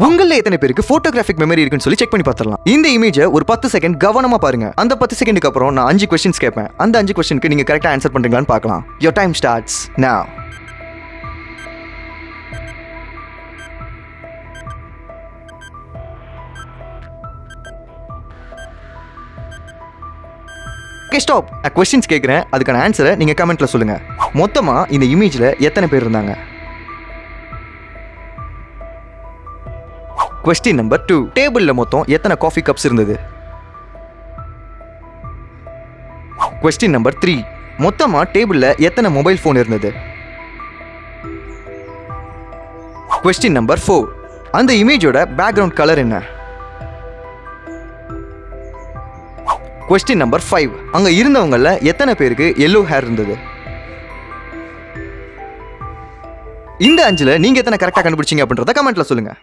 உங்கள எத்தனை பேருக்கு போட்டோகிராஃபிக் மெமரி இருக்குன்னு சொல்லி செக் பண்ணி பார்த்துடலாம். இந்த இமேஜை ஒரு 10 செகண்ட் கவனமா பாருங்க. அந்த 10 செகண்டுக்கு அப்புறம் நான் 5 கொஸ்டின்ஸ் கேட்பேன். அந்த 5 கொஸ்டினுக்கு நீங்க கரெக்டா ஆன்சர் பண்றீங்களான்னு பார்க்கலாம். Your time starts now. Okay stop. Questions கேட்குறேன், அதுக்கான ஆன்சரை நீங்கள் கமெண்ட்டில் சொல்லுங்கள். மொத்தமாக இந்த இமேஜில் எத்தனை பேர் இருந்தாங்க? கொஸ்டின் நம்பர் 2, டேபிளில் மொத்தம் எத்தனை காஃபி கப்ஸ் இருந்தது? கொஸ்டின் நம்பர் 3, மொத்தமாக டேபிளில் எத்தனை மொபைல் ஃபோன் இருந்தது? கொஸ்டின் நம்பர் 4, அந்த இமேஜோட பேக்ரவுண்ட் கலர் என்ன? கொஸ்டின் நம்பர் 5, அங்க இருந்தவங்கள எத்தனை பேருக்கு yellow ஹேர் இருந்தது? இந்த 5ல நீங்க எத்தனை கரெக்டா கண்டுபிடிச்சீங்க அப்படின்றத கமெண்ட்ல சொல்லுங்க.